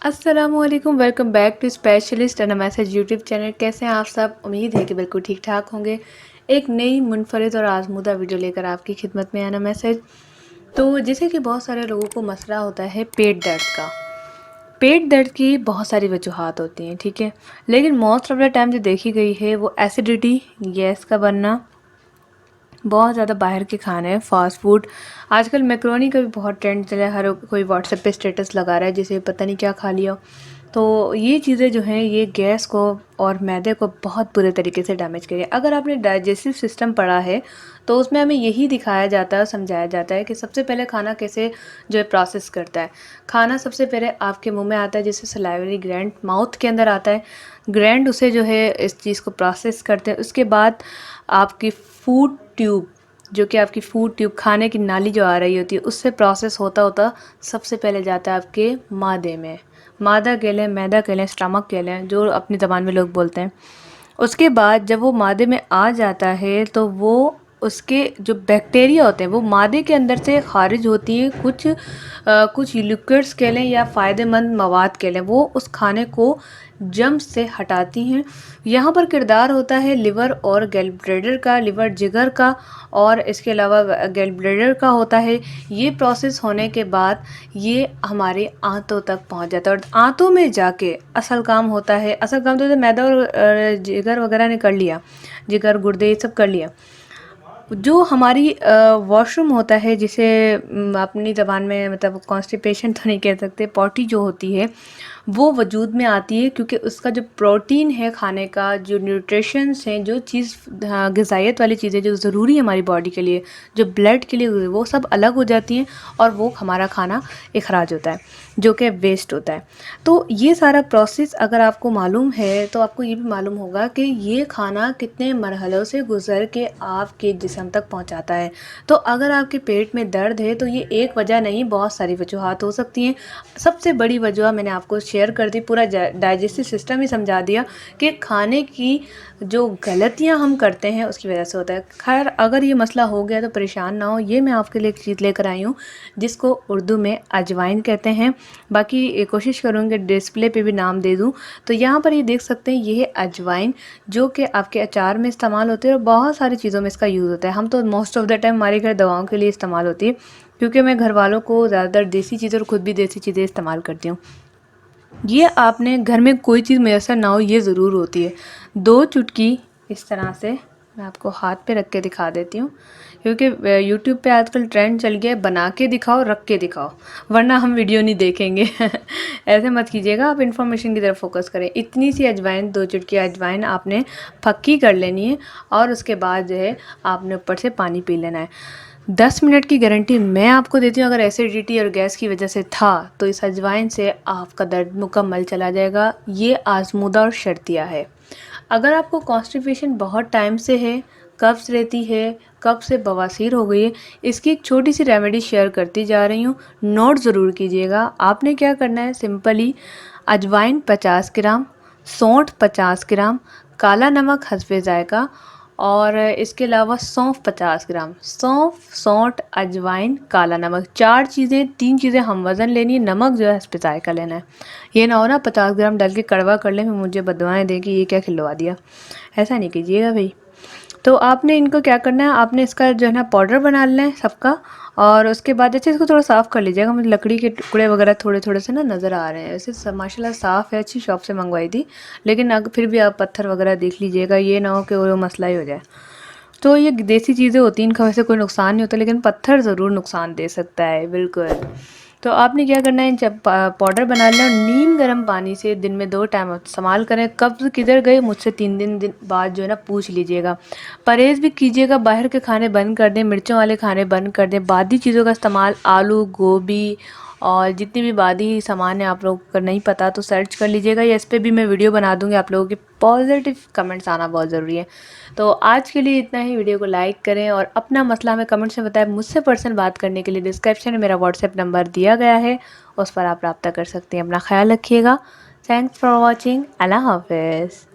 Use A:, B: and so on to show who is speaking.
A: अस्सलामुअलैकुम, welcome back to specialist and message YouTube channel. कैसे हैं आप सब? उम्मीद है कि बिल्कुल ठीक ठाक होंगे। एक नई मुनफरिद और आजमूदा वीडियो लेकर आपकी खिदमत में आना मैसेज। तो जैसे कि बहुत सारे लोगों को मसला होता है पेट दर्द का। पेट दर्द की बहुत सारी वजूहात होती हैं, ठीक है, लेकिन मोस्ट ऑफ द टाइम जो देखी गई है वो एसिडिटी, गैस का बनना, बहुत ज़्यादा बाहर के खाने, फास्ट फूड। आजकल मैक्रोनी का भी बहुत ट्रेंड चला है, हर कोई व्हाट्सएप पे स्टेटस लगा रहा है जिसे पता नहीं क्या खा लिया। तो ये चीज़ें जो हैं ये गैस को और मैदे को बहुत बुरे तरीके से डैमेज करिए। अगर आपने डाइजेस्टिव सिस्टम पढ़ा है तो उसमें हमें यही दिखाया जाता है और समझाया जाता है कि सबसे पहले खाना कैसे जो है प्रोसेस करता है। खाना सबसे पहले आपके मुंह में आता है, जैसे सलाइवरी ग्लैंड माउथ के अंदर आता है। ग्लैंड उसे जो है इस चीज़ को प्रोसेस करते हैं। उसके बाद आपकी फूड ट्यूब, जो कि आपकी फूड ट्यूब खाने की नाली जो आ रही होती है, उससे प्रोसेस होता होता सबसे पहले जाता है आपके मादे में। मादा कह लें, मैदा कह लें, स्टमक कह लें, जो अपनी ज़बान में लोग बोलते हैं। उसके बाद जब वो मादे में आ जाता है तो वो उसके जो बैक्टीरिया होते हैं वो मादे के अंदर से खारिज होती है। कुछ लिक्विड्स कह लें या फ़ायदेमंद मवाद कह लें, वो उस खाने को जम से हटाती हैं। यहाँ पर किरदार होता है लिवर और गैल ब्लैडर का, लिवर जिगर का और इसके अलावा गैल ब्लैडर का होता है। ये प्रोसेस होने के बाद ये हमारे आंतों तक पहुँच जाता है और आंतों में जाके असल काम होता है। असल काम तो मैदा और जिगर वगैरह ने कर लिया, जिगर गुर्दे ये सब कर लिया। जो हमारी वॉशरूम होता है, जिसे अपनी ज़बान में मतलब कॉन्स्टिपेशन तो नहीं कह सकते, पॉटी जो होती है वो वजूद में आती है क्योंकि उसका जो प्रोटीन है खाने का, जो न्यूट्रिशंस हैं, जो चीज़ ग़िज़ाइयत वाली चीज़ें जो ज़रूरी है हमारी बॉडी के लिए, जो ब्लड के लिए, वो सब अलग हो जाती हैं और वो हमारा खाना अखराज होता है जो कि वेस्ट होता है। तो ये सारा प्रोसेस अगर आपको मालूम है तो आपको ये भी मालूम होगा कि ये खाना कितने मरहलों से गुज़र के आपके जिस्म तक पहुंचाता है। तो अगर आपके पेट में दर्द है तो ये एक वजह नहीं, बहुत सारी वजूहात हो सकती हैं। सबसे बड़ी वजह मैंने आपको शेयर कर दी, पूरा डाइजेस्टिव सिस्टम ही समझा दिया कि खाने की जो गलतियां हम करते हैं उसकी वजह से होता है। खैर, अगर ये मसला हो गया तो परेशान ना हो, ये मैं आपके लिए एक चीज़ लेकर आई हूँ जिसको उर्दू में अजवाइन कहते हैं। बाकी कोशिश करूँगी डिस्प्ले पे भी नाम दे दूँ। तो यहाँ पर ये देख सकते हैं, ये है अजवाइन, जो कि आपके अचार में इस्तेमाल होती है और बहुत सारी चीज़ों में इसका यूज़ होता है। हम तो मोस्ट ऑफ़ द टाइम हमारे घर दवाओं के लिए इस्तेमाल होती है क्योंकि मैं घर वालों को ज़्यादातर देसी चीज़ें और ख़ुद भी देसी चीज़ें इस्तेमाल करती हूँ। ये आपने घर में कोई चीज़ मैसर ना हो ये ज़रूर होती है। 2 चुटकी इस तरह से मैं आपको हाथ पे रख के दिखा देती हूँ क्योंकि यूट्यूब पे आजकल ट्रेंड चल गया है बना के दिखाओ, रख के दिखाओ, वरना हम वीडियो नहीं देखेंगे। ऐसे मत कीजिएगा, आप इन्फॉर्मेशन की तरफ फोकस करें। इतनी सी अजवाइन, 2 चुटकी अजवाइन आपने फक्की कर लेनी है और उसके बाद जो है आपने ऊपर से पानी पी लेना है। 10 मिनट की गारंटी मैं आपको देती हूँ। अगर एसिडिटी और गैस की वजह से था तो इस अजवाइन से आपका दर्द मुकम्मल चला जाएगा। ये आज़मूदा और शर्तिया है। अगर आपको कॉन्स्टिपेशन बहुत टाइम से है, कब्ज़ रहती है, कब से बवासीर हो गई है, इसकी एक छोटी सी रेमेडी शेयर करती जा रही हूँ, नोट ज़रूर कीजिएगा। आपने क्या करना है, सिंपली अजवाइन 50 ग्राम, सौंठ 50 ग्राम, काला नमक हस्बे ज़ायक़ा और इसके अलावा सौंफ 50 ग्राम। सौंफ, सौंठ, अजवाइन, काला नमक, 4 चीज़ें, 3 चीज़ें हम वज़न लेनी है, नमक जो है हस्बे ज़ायक़ा लेना है। ये ना हो ना 50 ग्राम डाल के कड़वा कर लें, मुझे बददुआएं दें कि ये क्या खिलवा दिया। ऐसा नहीं कीजिएगा भाई। तो आपने इनको क्या करना है, आपने इसका जो है ना पाउडर बना लेना है सबका और उसके बाद अच्छे इसको थोड़ा साफ़ कर लीजिएगा। मुझे लकड़ी के टुकड़े वगैरह थोड़े थोड़े से ना नज़र आ रहे हैं। वैसे माशाल्लाह साफ़ है, अच्छी शॉप से मंगवाई थी, लेकिन अगर फिर भी आप पत्थर वगैरह देख लीजिएगा, ये ना हो कि वो मसला ही हो जाए। तो ये देसी चीज़ें होती हैं, इनका वैसे कोई नुकसान नहीं होता, लेकिन पत्थर ज़रूर नुकसान दे सकता है, बिल्कुल। तो आपने क्या करना है, जब पाउडर बना लेना और नीम गर्म पानी से दिन में 2 टाइम इस्तेमाल करें। कब्ज़ किधर गए मुझसे 3 दिन बाद जो है ना पूछ लीजिएगा। परहेज़ भी कीजिएगा, बाहर के खाने बंद कर दें, मिर्चों वाले खाने बंद कर दें, बादी चीज़ों का इस्तेमाल, आलू, गोभी और जितनी भी बादी सामान है, आप लोगों को नहीं पता तो सर्च कर लीजिएगा या इस पर भी मैं वीडियो बना दूँगी। आप लोगों के पॉजिटिव कमेंट्स आना बहुत ज़रूरी है। तो आज के लिए इतना ही। वीडियो को लाइक करें और अपना मसला हमें कमेंट्स में बताएं। मुझसे पर्सनल बात करने के लिए डिस्क्रिप्शन में मेरा व्हाट्सएप नंबर दिया गया है, उस पर आप रब्ता कर सकते हैं। अपना ख्याल रखिएगा। Thanks for watching. अल्लाह हाफ़िज़।